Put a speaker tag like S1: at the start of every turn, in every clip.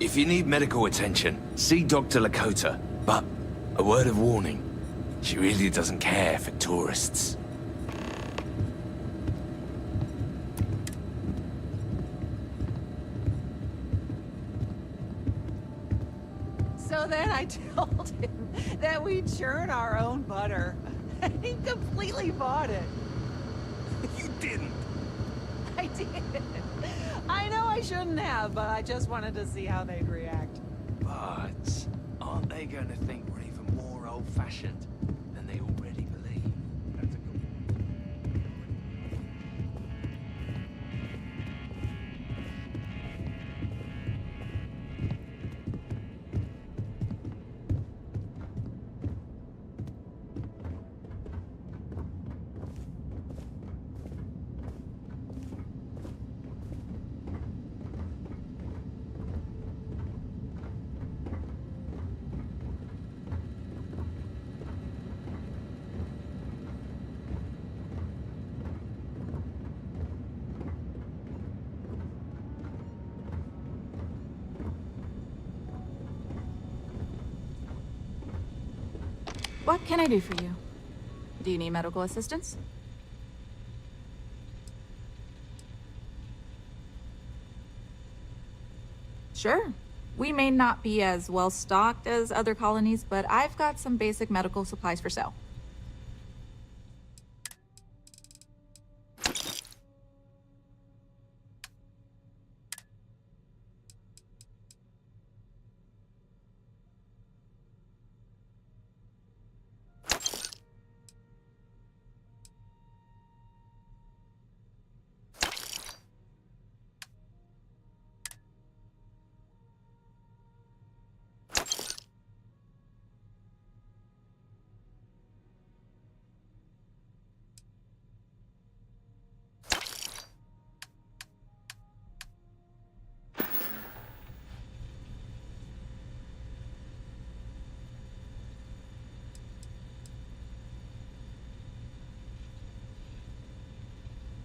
S1: If you need medical attention, see Dr. Lakota. But a word of warning, she really doesn't care for tourists.
S2: So then I told him that we churn our own butter. And he completely bought it.
S1: You didn't.
S2: I did. I know I shouldn't have, but I just wanted to see how they'd react.
S1: But aren't they going to think we're even more old-fashioned than they already believe? That's a good
S3: What can I do for you? Do you need medical assistance? Sure. We may not be as well stocked as other colonies, but I've got some basic medical supplies for sale.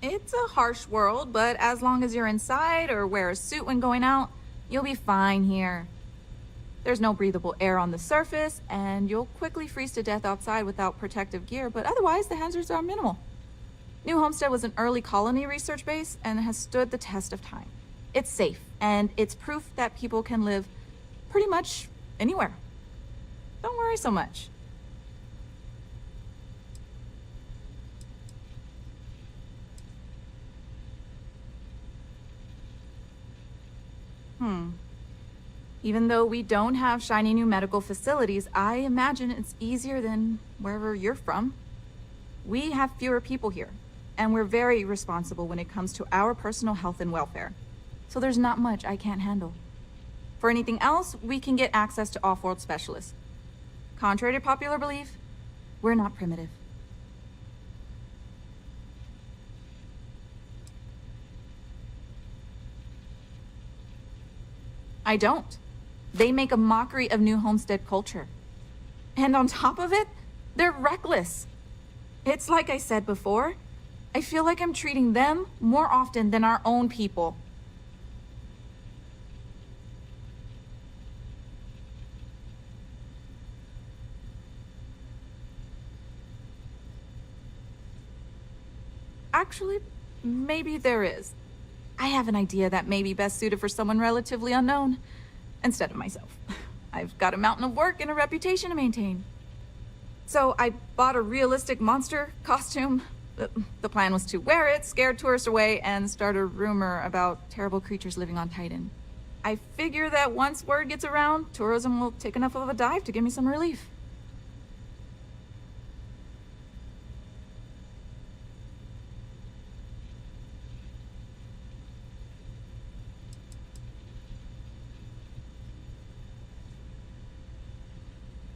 S3: It's a harsh world, but as long as you're inside or wear a suit when going out, you'll be fine here. There's no breathable air on the surface, and you'll quickly freeze to death outside without protective gear, but otherwise the hazards are minimal. New Homestead was an early colony research base and has stood the test of time. It's safe, and it's proof that people can live pretty much anywhere. Don't worry so much. Even though we don't have shiny new medical facilities, I imagine it's easier than wherever you're from. We have fewer people here, and we're very responsible when it comes to our personal health and welfare. So there's not much I can't handle. For anything else, we can get access to off-world specialists. Contrary to popular belief, we're not primitive. I don't. They make a mockery of New Homestead culture. And on top of it, they're reckless. It's like I said before, I feel like I'm treating them more often than our own people. Actually, maybe there is. I have an idea that may be best suited for someone relatively unknown, instead of myself. I've got a mountain of work and a reputation to maintain. So I bought a realistic monster costume. The plan was to wear it, scare tourists away, and start a rumor about terrible creatures living on Titan. I figure that once word gets around, tourism will take enough of a dive to give me some relief.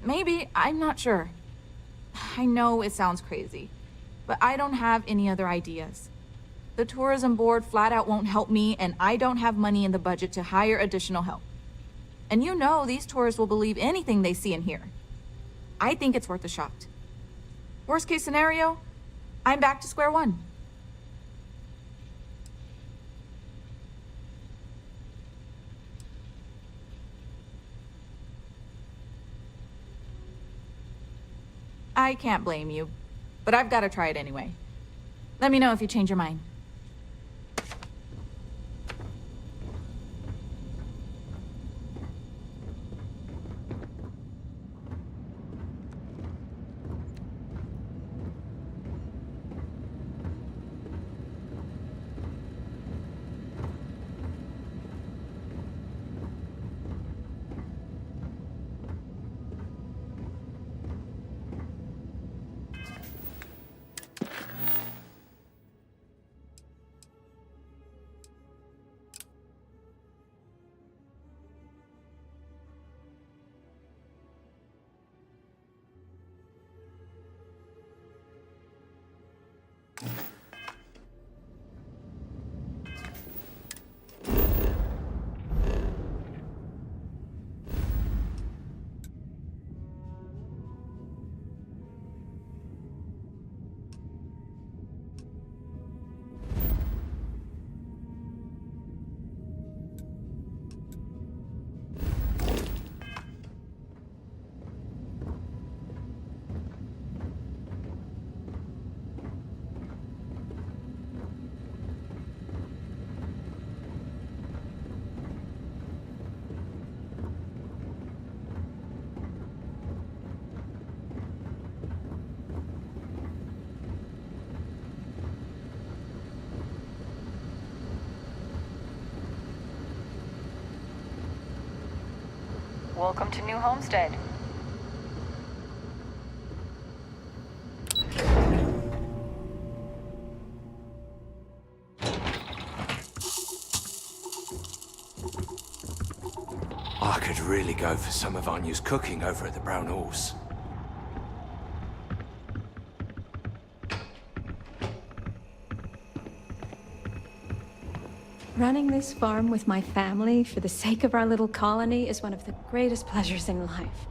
S3: Maybe, I'm not sure. I know it sounds crazy, but I don't have any other ideas. The tourism board flat out won't help me, and I don't have money in the budget to hire additional help. And you know these tourists will believe anything they see and hear. I think it's worth a shot. Worst case scenario, I'm back to square one. I can't blame you, but I've got to try it anyway. Let me know if you change your mind.
S4: Welcome to New Homestead.
S1: I could really go for some of Anya's cooking over at the Brown Horse.
S5: Running this farm with my family for the sake of our little colony is one of the greatest pleasures in life.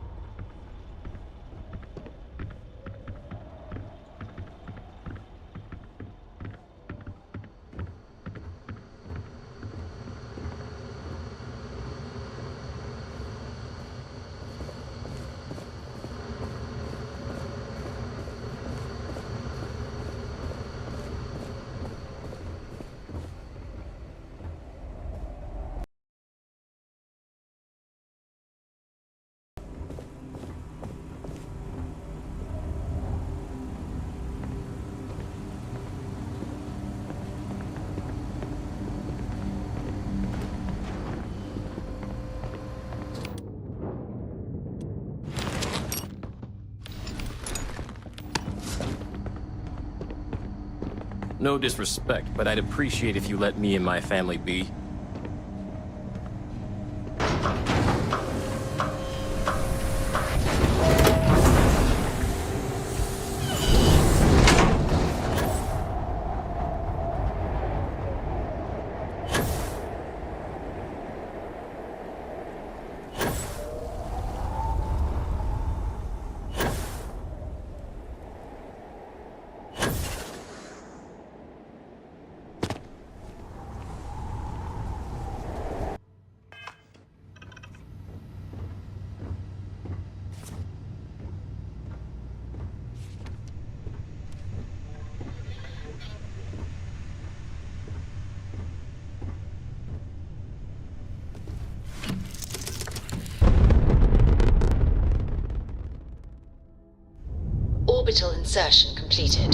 S6: No disrespect, but I'd appreciate if you let me and my family be.
S7: Orbital insertion completed.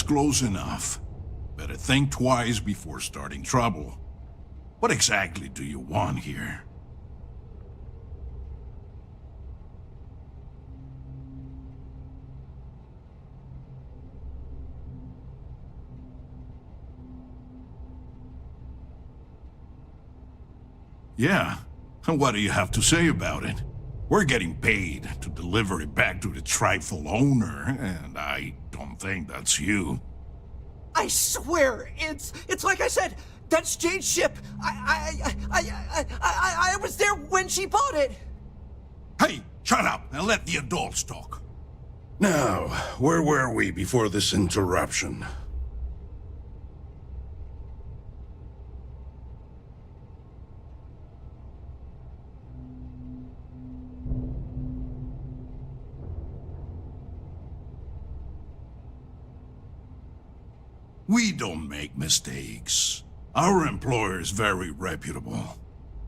S8: That's close enough. Better think twice before starting trouble. What exactly do you want here? Yeah, and what do you have to say about it? We're getting paid to deliver it back to the trifle owner, and I don't think that's you.
S9: I swear, it's like I said, that's Jade's ship. I was there when she bought it.
S8: Hey, shut up and let the adults talk. Now, where were we before this interruption? We don't make mistakes. Our employer is very reputable.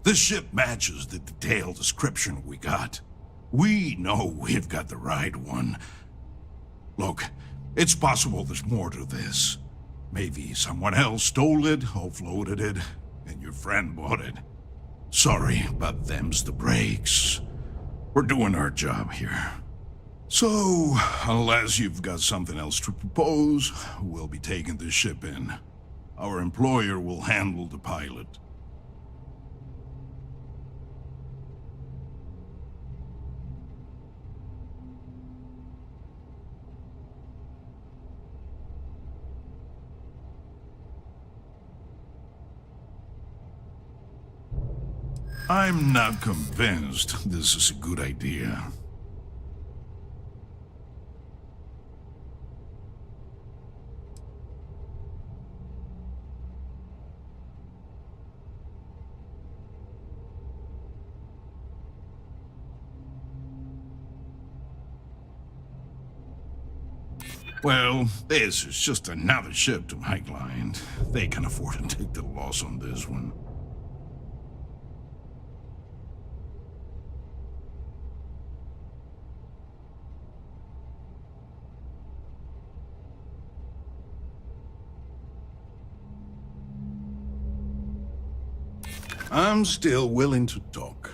S8: This ship matches the detailed description we got. We know we've got the right one. Look, it's possible there's more to this. Maybe someone else stole it, offloaded it, and your friend bought it. Sorry, but them's the breaks. We're doing our job here. So, unless you've got something else to propose, we'll be taking this ship in. Our employer will handle the pilot. I'm not convinced this is a good idea. Well, this is just another ship to my client. They can afford to take the loss on this one. I'm still willing to talk.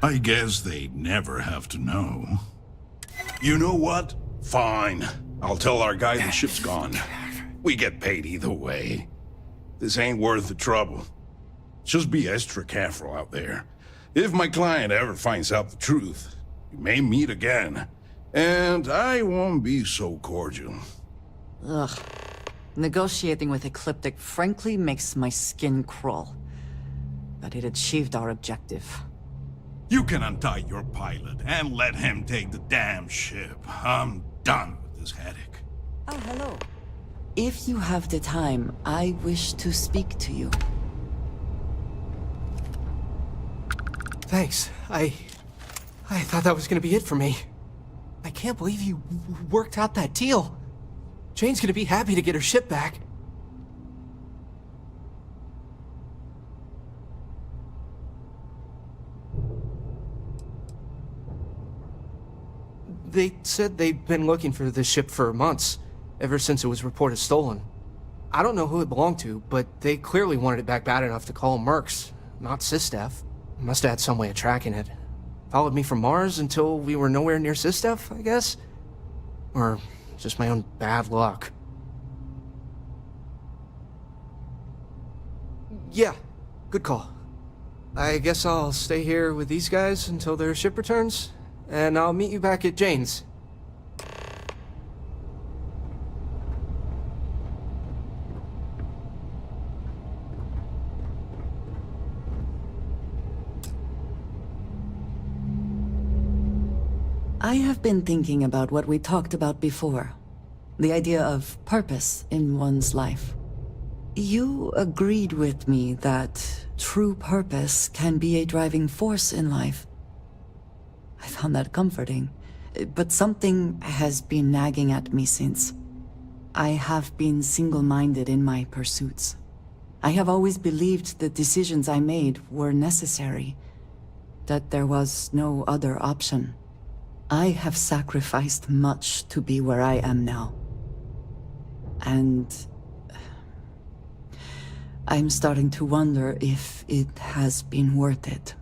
S8: I guess they'd never have to know. You know what? Fine. I'll tell our guy the ship's gone. We get paid either way. This ain't worth the trouble. Just be extra careful out there. If my client ever finds out the truth, we may meet again. And I won't be so cordial.
S10: Ugh. Negotiating with Ecliptic frankly makes my skin crawl. But it achieved our objective.
S8: You can untie your pilot and let him take the damn ship. I'm done with this headache.
S10: Oh, hello. If you have the time, I wish to speak to you.
S9: Thanks. I thought that was gonna be it for me. I can't believe you worked out that deal. Jane's gonna be happy to get her ship back. They said they've been looking for this ship for months, ever since it was reported stolen. I don't know who it belonged to, but they clearly wanted it back bad enough to call Mercs, not Sistef. Must have had some way of tracking it. Followed me from Mars until we were nowhere near Sistef, I guess? Or just my own bad luck. Yeah, good call. I guess I'll stay here with these guys until their ship returns, and I'll meet you back at Jane's.
S10: I have been thinking about what we talked about before. The idea of purpose in one's life. You agreed with me that true purpose can be a driving force in life. I found that comforting, but something has been nagging at me since. I have been single-minded in my pursuits. I have always believed the decisions I made were necessary, that there was no other option. I have sacrificed much to be where I am now. And I'm starting to wonder if it has been worth it.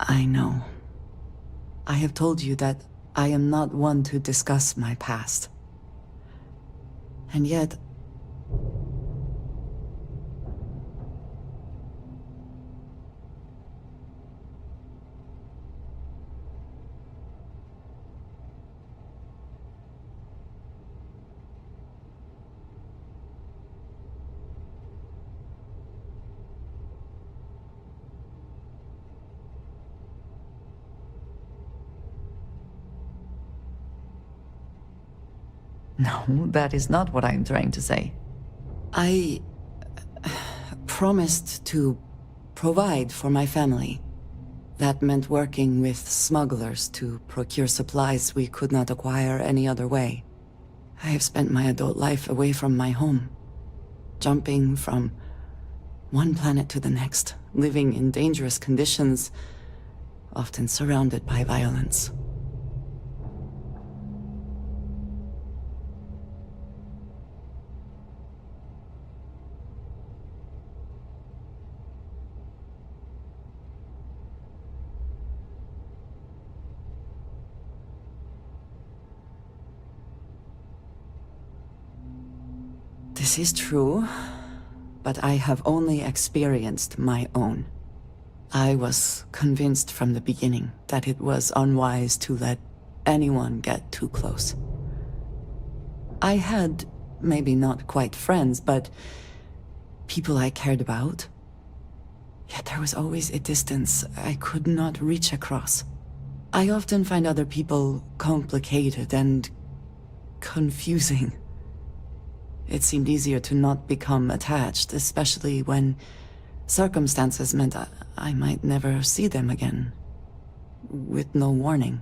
S10: I know. I have told you that I am not one to discuss my past. And yet... No, that is not what I am trying to say. I promised to provide for my family. That meant working with smugglers to procure supplies we could not acquire any other way. I have spent my adult life away from my home, jumping from one planet to the next, living in dangerous conditions, often surrounded by violence. This is true, but I have only experienced my own. I was convinced from the beginning that it was unwise to let anyone get too close. I had, maybe not quite friends, but people I cared about. Yet there was always a distance I could not reach across. I often find other people complicated and confusing. It seemed easier to not become attached, especially when circumstances meant I might never see them again, with no warning.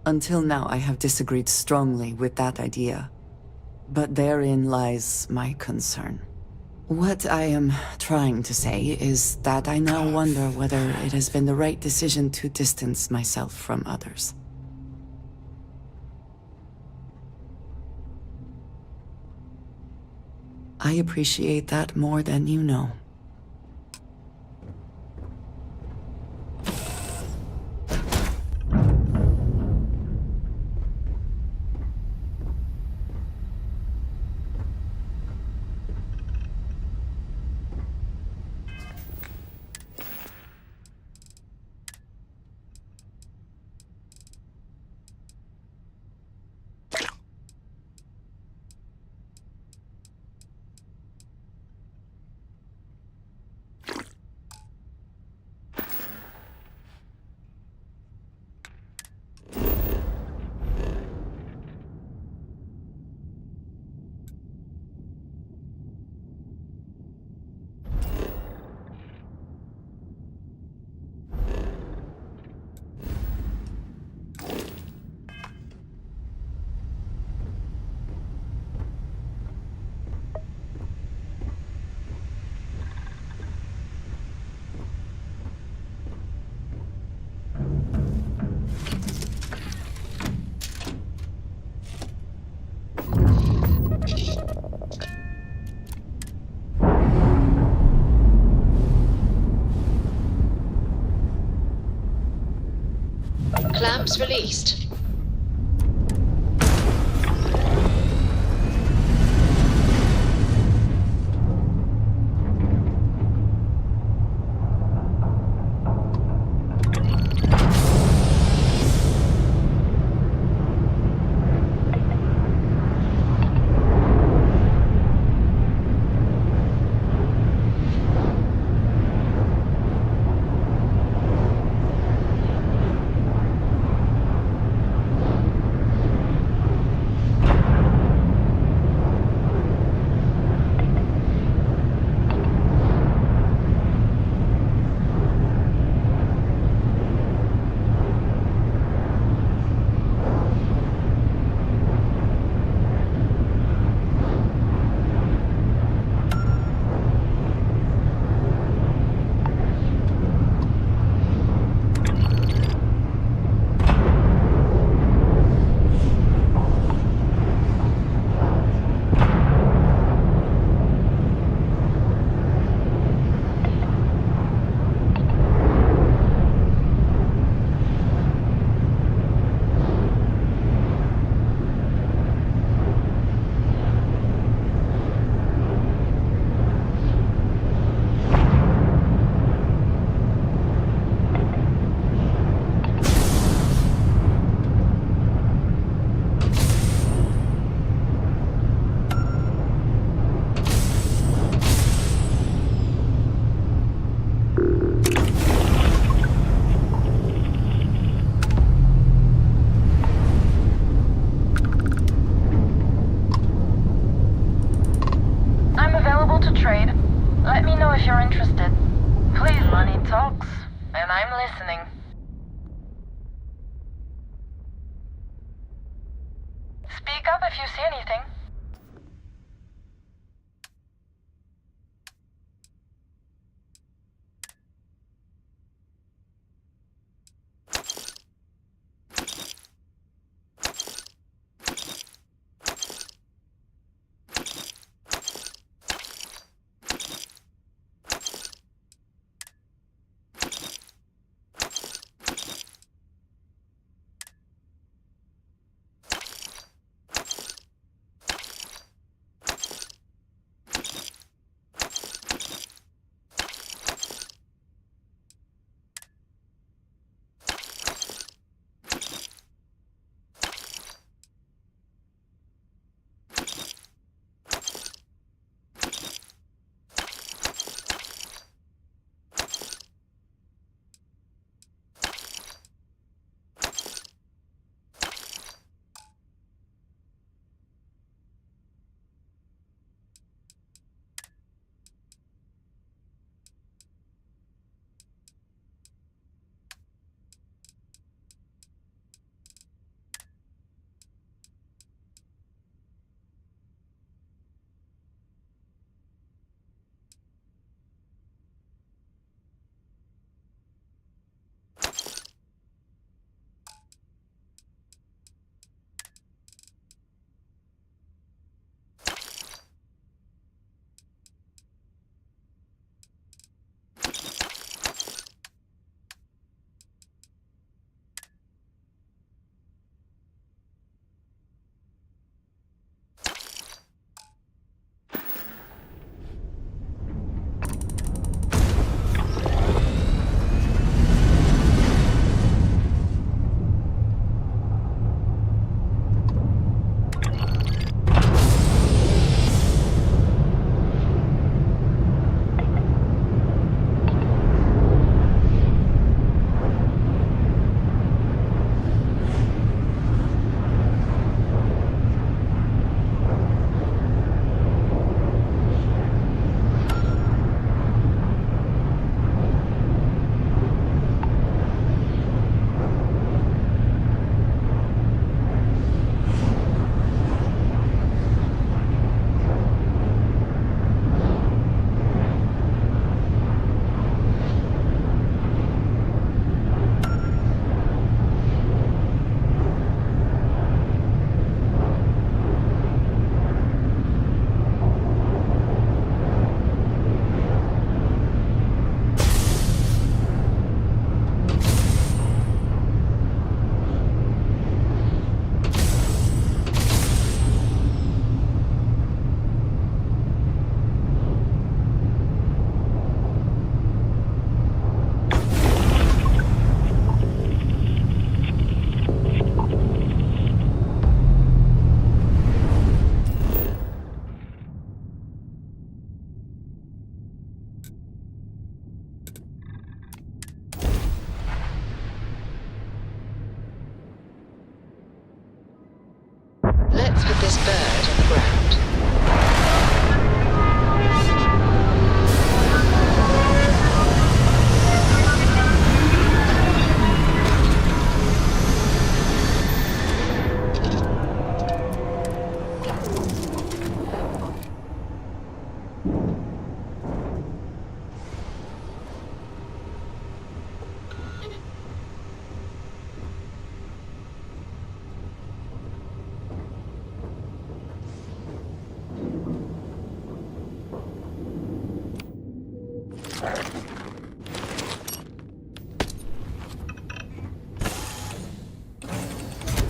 S10: Until now, I have disagreed strongly with that idea. But therein lies my concern. What I am trying to say is that I now wonder whether it has been the right decision to distance myself from others. I appreciate that more than you know.
S7: Clamps released.
S4: if you see anything.
S7: Let's put this bird on the ground.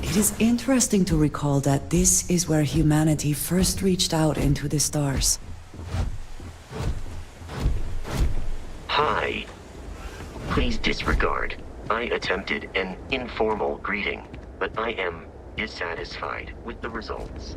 S10: It is interesting to recall that this is where humanity first reached out into the stars.
S11: Hi. Please disregard. I attempted an informal greeting, but I am dissatisfied with the results.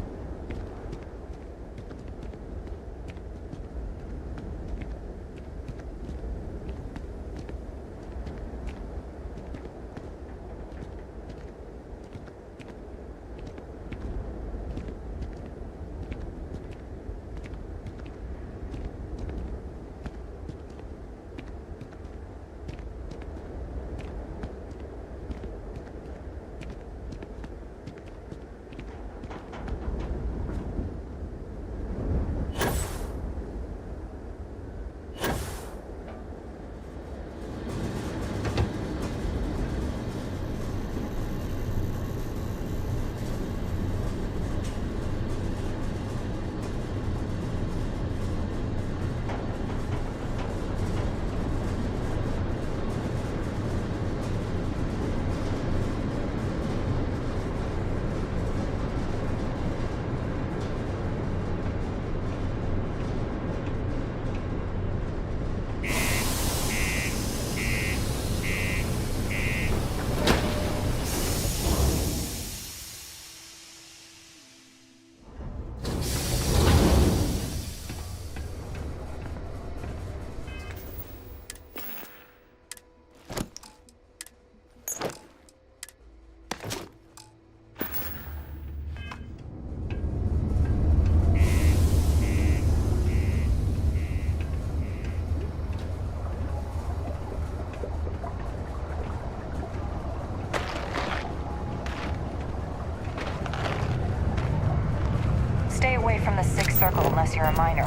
S4: from the Sixth Circle unless you're a minor.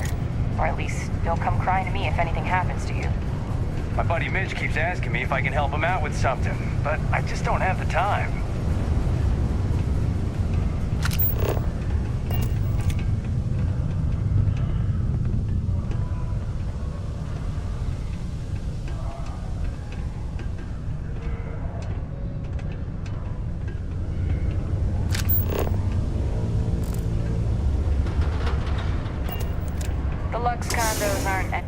S4: Or at least, don't come crying to me if anything happens to you.
S12: My buddy Mitch keeps asking me if I can help him out with something, but I just don't have the time.
S4: The Lux condos aren't...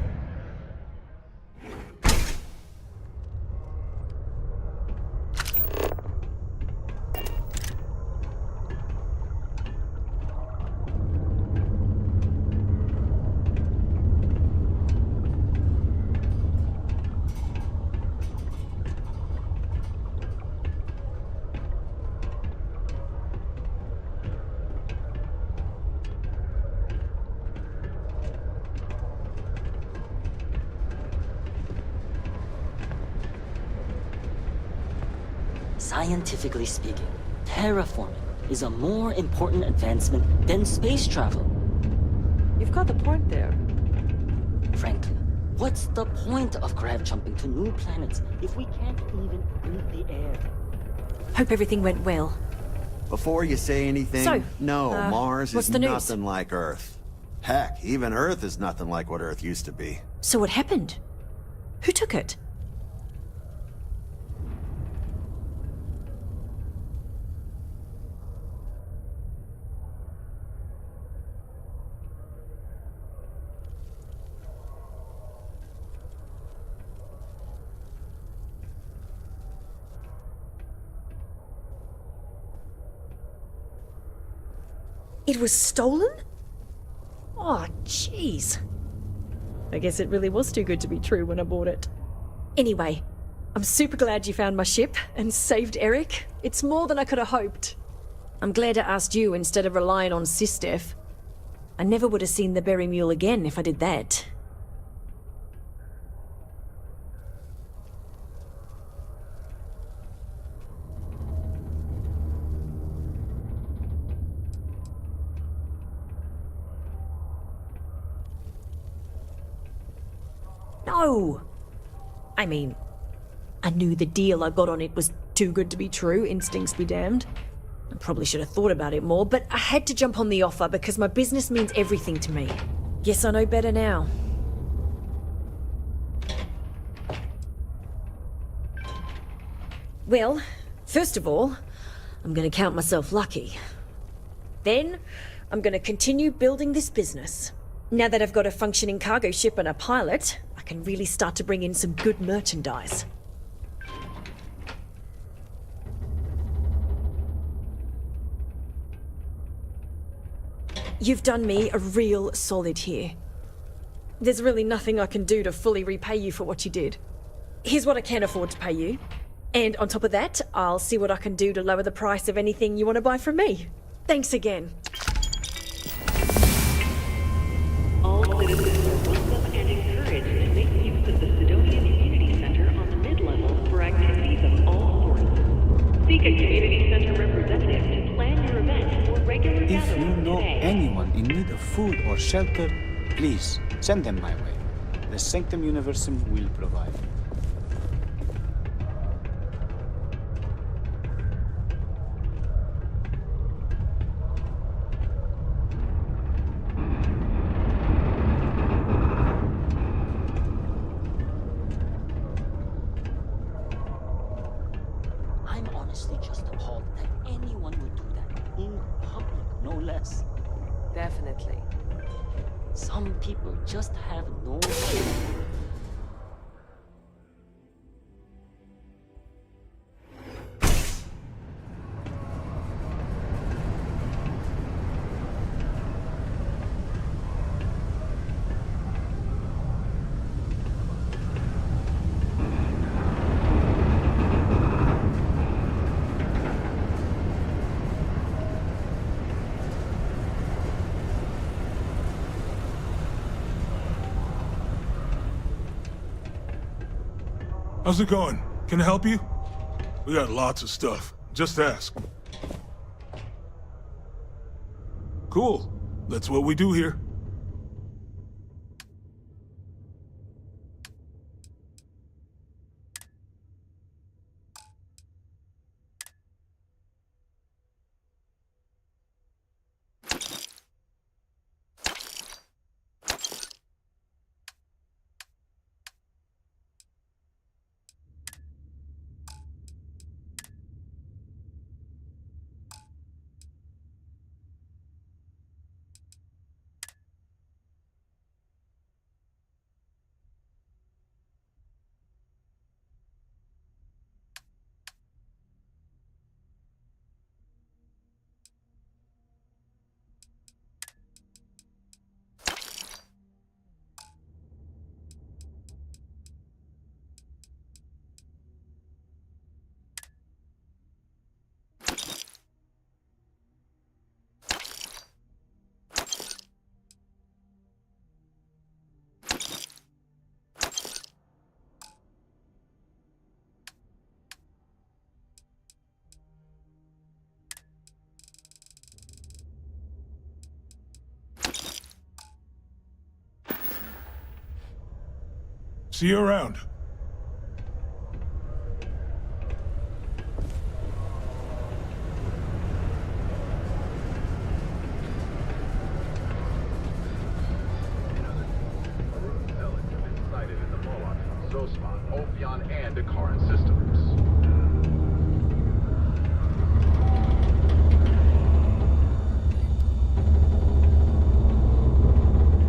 S13: Scientifically speaking, terraforming is a more important advancement than space travel.
S14: You've got the point there.
S13: Frankly, what's the point of grav jumping to new planets if we can't even breathe the air?
S14: Hope everything went well.
S15: Before you say anything,
S14: So,
S15: no, Mars
S14: what's
S15: is
S14: the news?
S15: nothing like Earth. Heck, even Earth is nothing like what Earth used to be.
S14: So what happened? Who took it? It was stolen? Oh, jeez. I guess it really was too good to be true when I bought it. Anyway, I'm super glad you found my ship and saved Eric. It's more than I could have hoped. I'm glad I asked you instead of relying on Sistef. I never would have seen the Berry Mule again if I did that. No! I mean, I knew the deal I got on it was too good to be true, instincts be damned. I probably should have thought about it more, but I had to jump on the offer because my business means everything to me. Guess I know better now. Well, first of all, I'm gonna count myself lucky. Then, I'm gonna continue building this business. Now that I've got a functioning cargo ship and a pilot, I can really start to bring in some good merchandise. You've done me a real solid here. There's really nothing I can do to fully repay you for what you did. Here's what I can afford to pay you. And on top of that, I'll see what I can do to lower the price of anything you want to buy from me. Thanks again.
S16: All citizens are welcome and encouraged to make use of the Sidonian Community Center on the mid-level for activities of all sorts. Seek a community center representative to plan your event or regular
S17: If you
S16: gatherings
S17: know
S16: today.
S17: anyone in need of food or shelter, please send them my way. The Sanctum Universum will provide.
S13: I'm honestly just appalled that anyone would do that in public, no less.
S2: Definitely.
S13: Some people just have no shame.
S18: How's it going? Can I help you? We got lots of stuff. Just ask. Cool. That's what we do here. See you around.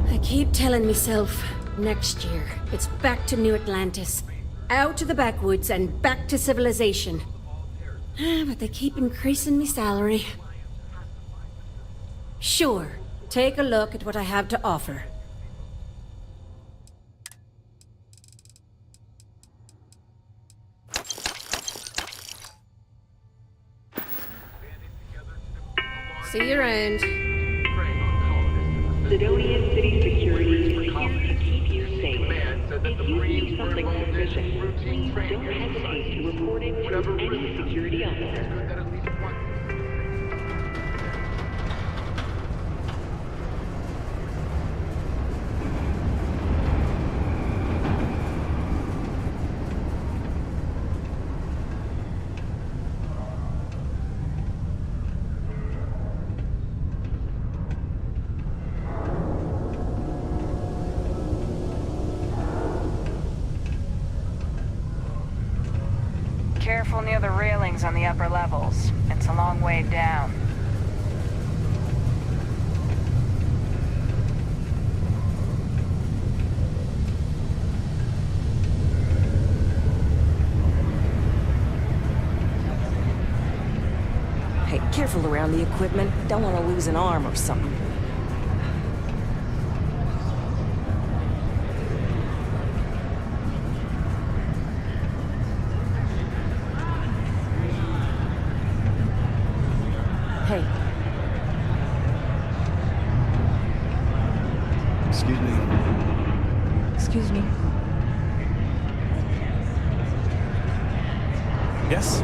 S19: I keep telling myself, next year, it's back to New Atlantis. Out to the backwoods and back to civilization. But they keep increasing me salary. Sure, take a look at what I have to offer. See you around.
S16: Sidonian City Security is here to keep you safe. If you see something suspicious, please don't hesitate to report it to any security officer.
S4: Careful near the railings on the upper levels. It's a long way down.
S20: Hey, careful around the equipment. Don't want to lose an arm or something. Hey.
S15: Excuse me.
S20: Excuse me.
S1: Yes?